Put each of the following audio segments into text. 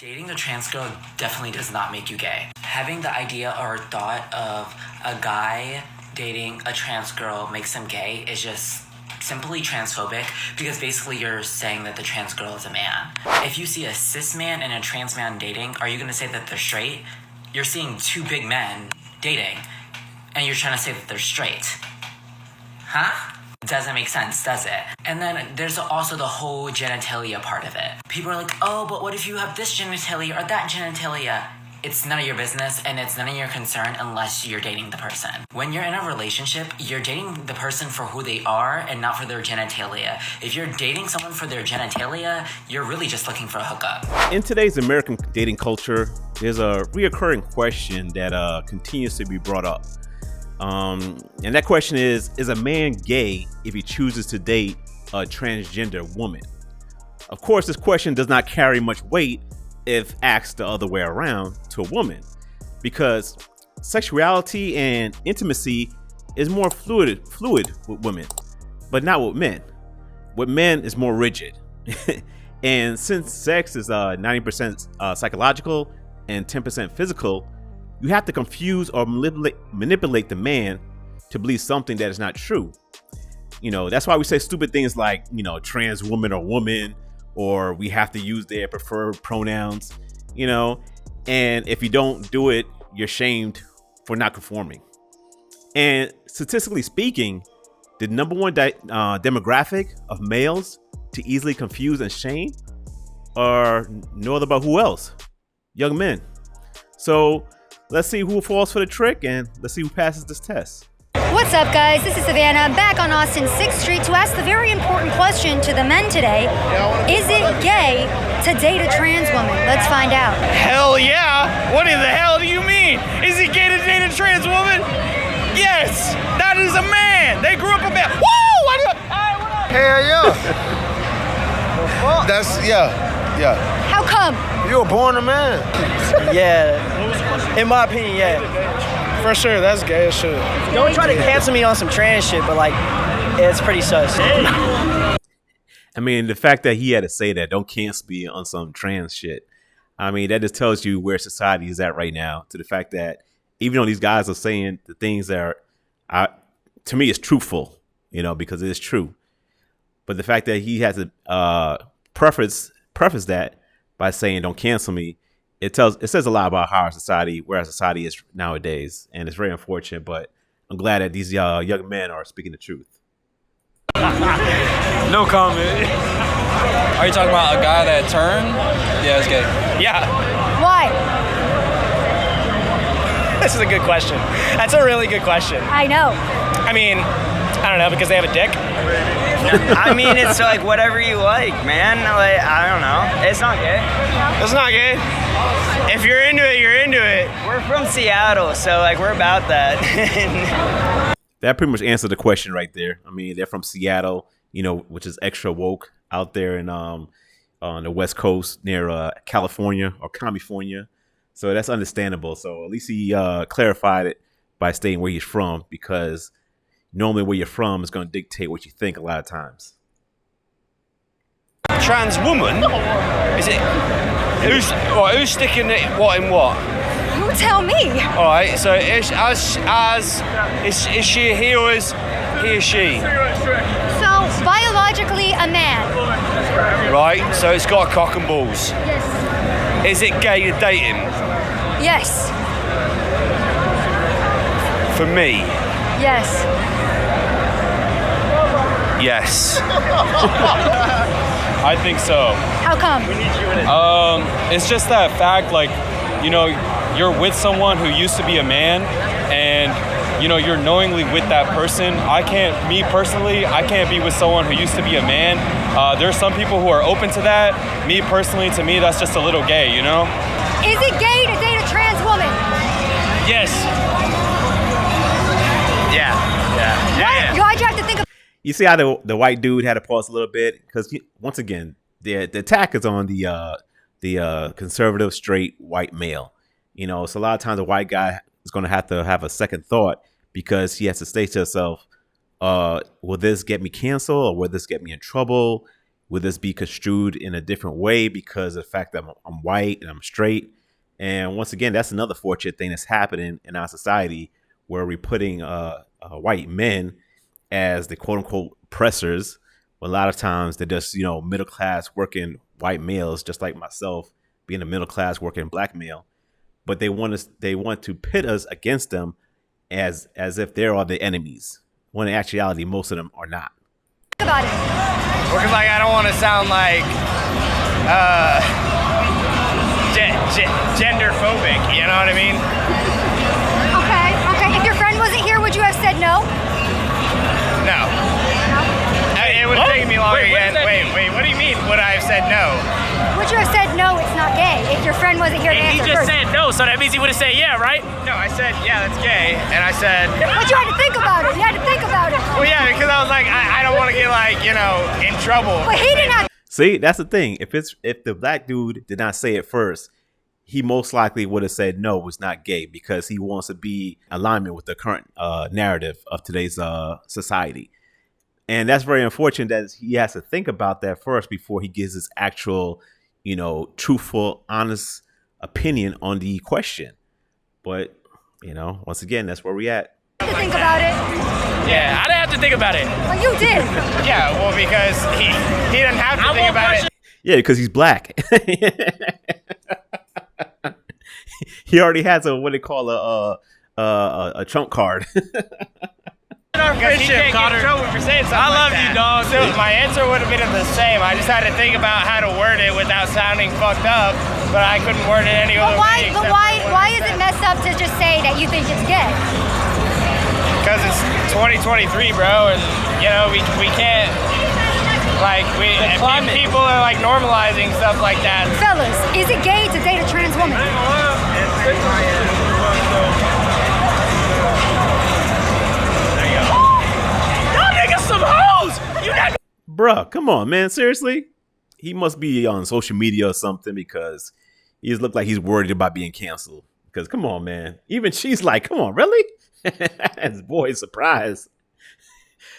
Dating a trans girl definitely does not make you gay. Having the idea or thought of a guy dating a trans girl makes him gay is just simply transphobic, because basically you're saying that the trans girl is a man. If you see a cis man and a trans man dating, are you going to say that they're straight? You're seeing two big men dating, and you're trying to say that they're straight. Huh? Doesn't make sense, does it? And then there's also the whole genitalia part of it. People are like, oh, but what if you have this genitalia or that genitalia? It's none of your business, and it's none of your concern unless you're dating the person. When you're in a relationship, you're dating the person for who they are and not for their genitalia. If you're dating someone for their genitalia, you're really just looking for a hookup. In today's American dating culture, there's a reoccurring question that continues to be brought up. And that question is a man gay if he chooses to date a transgender woman? Of course, this question does not carry much weight if asked the other way around to a woman, because sexuality and intimacy is more fluid with women, but not with men. With men, it's more rigid. And since sex is 90% psychological and 10% physical, you have to confuse or manipulate the man to believe something that is not true. You know, that's why we say stupid things like, you know, trans woman or woman, or we have to use their preferred pronouns, you know, and if you don't do it, you're shamed for not conforming. And statistically speaking, the number one demographic of males to easily confuse and shame are no other but who else? Young men. So let's see who falls for the trick, and let's see who passes this test. What's up, guys? This is Savannah, back on Austin 6th Street to ask the very important question to the men today. Is it gay to date a trans woman? Let's find out. Hell yeah! What in the hell do you mean? Is it gay to date a trans woman? Yes! That is a man! They grew up a man. Woo! Hell yeah! That's, yeah. How come? You were born a man. Yeah. In my opinion, yeah. For sure, that's gay as shit. Don't try to cancel me on some trans shit, but like, it's pretty sus. I mean, the fact that he had to say that, don't cancel me on some trans shit. I mean, that just tells you where society is at right now. To the fact that even though these guys are saying the things that are, to me, is truthful, you know, because it is true. But the fact that he has to preface that by saying don't cancel me, it says a lot about how where our society is nowadays, and it's very unfortunate. But I'm glad that these young men are speaking the truth. No comment. Are you talking about a guy that turned? Yeah, it's gay. Yeah. Why? This is a good question. That's a really good question. I know. I mean, I don't know, because they have a dick. I mean, it's like whatever you like, man. Like, I don't know. It's not gay. It's not gay. If you're into it, you're into it. We're from Seattle, so like we're about that. That pretty much answered the question right there. I mean, they're from Seattle, you know, which is extra woke out there in on the West Coast near California or California. So that's understandable. So at least he clarified it by stating where he's from, because normally where you're from is going to dictate what you think a lot of times. Trans woman? Is it? Who's sticking it what in what? You tell me. All right. So is she a he or is he or she? So, biologically a man. Right. So it's got a cock and balls. Yes. Is it gay to date him? Yes. For me, Yes. yes. I think so. How come? It's just that fact, like, you know, you're with someone who used to be a man, and, you know, you're knowingly with that person. Me personally, I can't be with someone who used to be a man. There's some people who are open to that. Me personally, to me, that's just a little gay, you know? Is it gay to date a trans woman? Yes. Yeah. Why'd you have to think of? You see how the white dude had to pause a little bit, because once again, the attack is on the conservative straight white male. You know, so a lot of times a white guy is going to have a second thought, because he has to say to himself, will this get me canceled, or will this get me in trouble? Will this be construed in a different way because of the fact that I'm white and I'm straight? And once again, that's another fortunate thing that's happening in our society, where we're putting white men as the quote unquote oppressors. A lot of times they're just, middle class working white males, just like myself, being a middle class working black male. But they want to pit us against them as if they are the enemies, when in actuality most of them are not. Think about it. Because I don't want to sound like gender phobic. You know what I mean? Okay. If your friend wasn't here, would you have said no? No. It would take me longer again. Wait. What do you mean? Would I have said no? Would you have said no? It's not gay. If your friend wasn't here to answer He just first. said no, so that means he would have said yeah, right? No, I said yeah, that's gay, and I said. But you had to think about it. Well, yeah, because I was like, I don't want to get in trouble. But he did not. See, that's the thing. If the black dude did not say it first, he most likely would have said no, it was not gay, because he wants to be in alignment with the current narrative of today's society. And that's very unfortunate that he has to think about that first before he gives his actual, truthful, honest opinion on the question. But, once again, that's where we at. To think about it. Yeah, I didn't have to think about it. Well, you did. Yeah, well, because he didn't have to think about it. Yeah, because he's black. He already has what they call a trump card. Our Because he friendship, can't get Connor. in trouble for saying something I love like you, that. dog. So my answer would have been the same. I just had to think about how to word it without sounding fucked up, but I couldn't word it any other way. But why is it messed up to just say that you think it's gay? Because it's 2023, bro, and we can't people are normalizing stuff like that. Fellas, is it gay to date a trans woman? Some hoes! Bruh, come on, man. Seriously? He must be on social media or something, because he just looked like he's worried about being canceled. Because, come on, man. Even she's like, come on, really? His boy is surprised.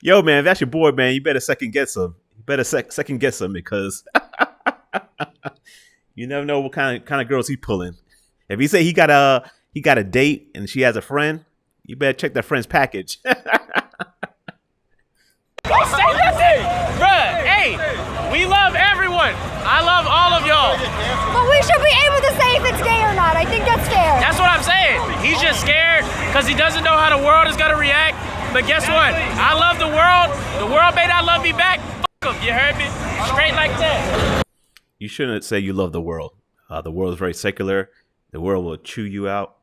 Yo, man, if that's your boy, man, you better second guess him. Because you never know what kind of girls he's pulling. If he say he got a date and she has a friend, you better check that friend's package. Don't say nothing! Bruh, hey, we love everyone. I love all of y'all. But we should be able to say if it's gay or not. I think that's fair. That's what I'm saying. He's just scared because he doesn't know how the world is going to react. But guess what? I love the world. The world may not love me back. Fuck him, you heard me? Straight like that. You shouldn't say you love the world. The world is very secular. The world will chew you up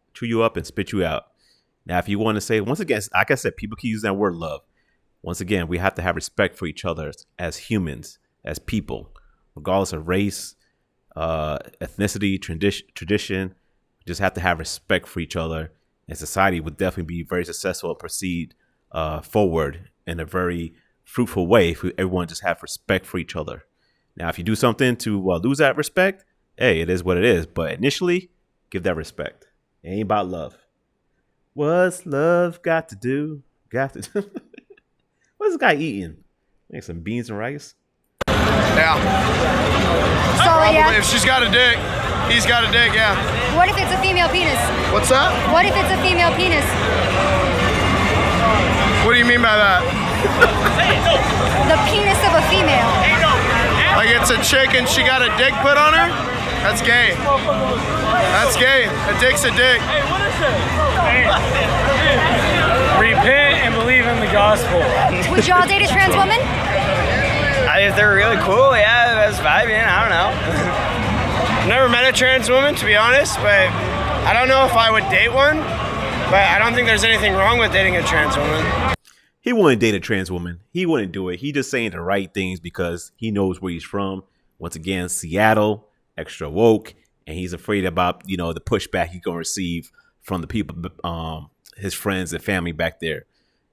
and spit you out. Now, if you want to say, once again, like I said, people keep using that word love. Once again, we have to have respect for each other as humans, as people, regardless of race, ethnicity, tradition. We just have to have respect for each other, and society would definitely be very successful and proceed forward in a very fruitful way if everyone just have respect for each other. Now, if you do something to lose that respect, hey, it is what it is. But initially, give that respect. It ain't about love. What's love got to do? What's this guy eating? Make some beans and rice. Yeah. Solid, yeah? If she's got a dick, he's got a dick, yeah. What if it's a female penis? What's that? What if it's a female penis? What do you mean by that? The penis of a female. Like it's a chick and she got a dick put on her? That's gay. That's gay. A dick's a dick. Repent and believe in the gospel. Would y'all date a trans woman? If they're really cool, yeah, that's vibing. I don't know. Never met a trans woman, to be honest, but I don't know if I would date one. But I don't think there's anything wrong with dating a trans woman. He wouldn't date a trans woman. He wouldn't do it. He just saying the right things because he knows where he's from. Once again, Seattle, extra woke, and he's afraid about, the pushback he's going to receive from the people, his friends and family back there.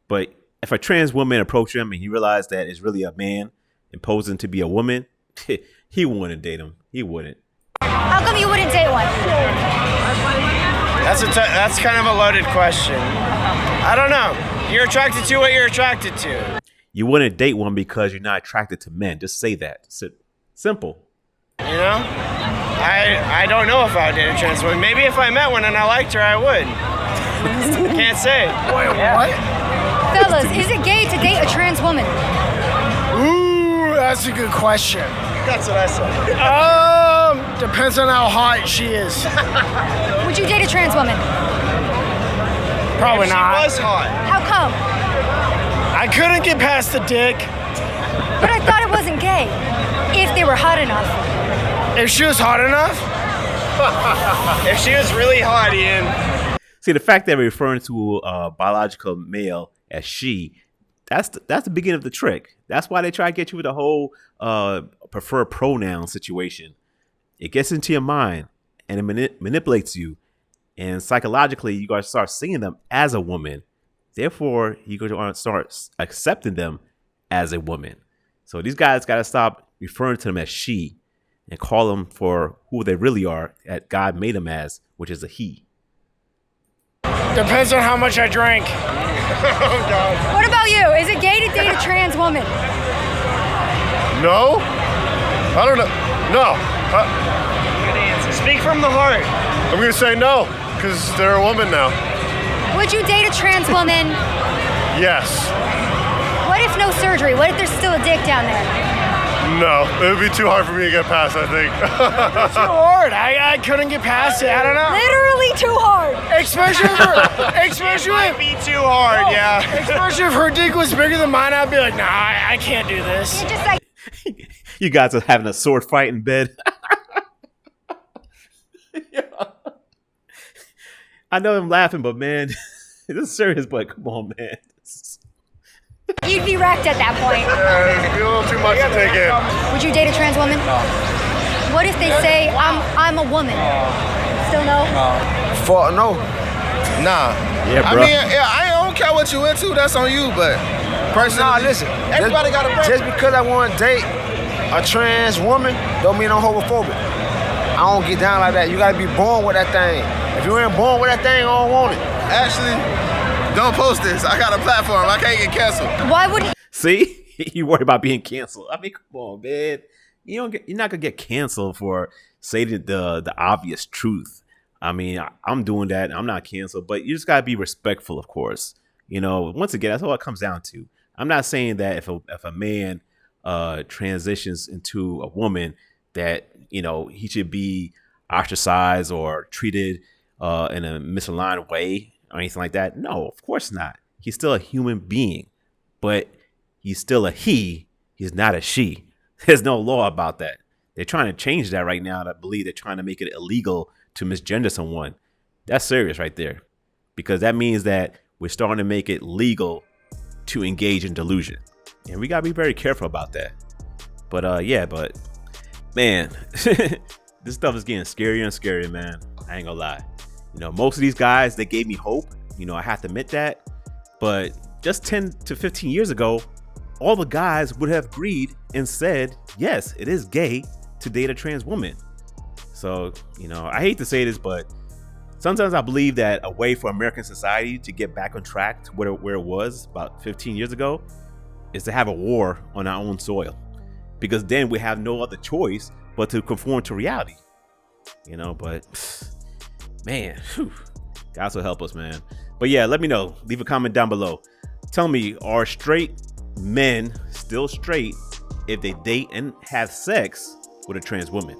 But if a trans woman approached him and he realized that it's really a man imposing to be a woman, he wouldn't date him. He wouldn't. How come you wouldn't date one? That's kind of a loaded question. I don't know. You're attracted to what you're attracted to. You wouldn't date one because you're not attracted to men. Just say that. Simple. You know? I don't know if I would date a trans woman. Maybe if I met one and I liked her, I would. Can't say. Wait, what? Fellas, is it gay to date a trans woman? Ooh, that's a good question. That's what I said. Depends on how hot she is. Would you date a trans woman? Probably She not. was hot. How come? I couldn't get past the dick. But I thought it wasn't gay if they were hot enough. If she was hot enough, If she was really hot, Ian. See, the fact that we're referring to a biological male as she, that's the beginning of the trick. That's why they try to get you with the whole preferred pronoun situation. It gets into your mind and it manipulates you. And psychologically, you're going to start seeing them as a woman. Therefore, you're going to start accepting them as a woman. So these guys got to stop referring to them as she and call them for who they really are, that God made them as, which is a he. depends on how much I drank. Oh, God. What about you? Is it gay to date a trans woman? No? I don't know. No. Good answer. Speak from the heart. I'm going to say no, because they're a woman now. Would you date a trans woman? Yes. What if no surgery? What if there's still a dick down there? No. It would be too hard for me to get past, I think. Too hard. I couldn't get past it. I don't know. Literally too hard. Especially Might be too hard, yeah. especially if her dick was bigger than mine, I'd be like, nah, I can't do this. You're just like, You guys are having a sword fight in bed. I know I'm laughing, but man, this is serious. But come on, man. you'd be wrecked at that point. It'd be a little too much to take in. Would you date a trans woman? No. What if they say, I'm a woman? Still no? For no. Nah. Yeah, I bro. mean, yeah, I don't care what you into. That's on you. But personally, Nah, listen. everybody got a preference. Just because I want to date a trans woman, don't mean I'm homophobic. I don't get down like that. You gotta be born with that thing. If you ain't born with that thing, I don't want it. Actually, don't post this. I got a platform. I can't get canceled. Why would he? See, you worry about being canceled. I mean, come on, man. You're not gonna get canceled for saying the obvious truth. I mean, I'm doing that. I'm not canceled, but you just gotta be respectful, of course. You know, once again, that's all it comes down to. I'm not saying that if a man transitions into a woman, that he should be ostracized or treated in a misaligned way or anything like that. No, of course not. He's still a human being, but he's still a he. He's not a she. There's no law about that. They're trying to change that right now. I believe they're trying to make it illegal to misgender someone. That's serious right there, because that means that we're starting to make it legal to engage in delusion, and we gotta be very careful about that. But but man, this stuff is getting scarier and scarier, man. I ain't gonna lie. Most of these guys, they gave me hope. I have to admit that. But just 10 to 15 years ago, all the guys would have agreed and said, yes, it is gay to date a trans woman. So, I hate to say this, but sometimes I believe that a way for American society to get back on track to where it was about 15 years ago is to have a war on our own soil. Because then we have no other choice but to conform to reality. But man, whew, God will help us, man. But yeah, let me know. Leave a comment down below. Tell me, are straight men still straight if they date and have sex with a trans woman?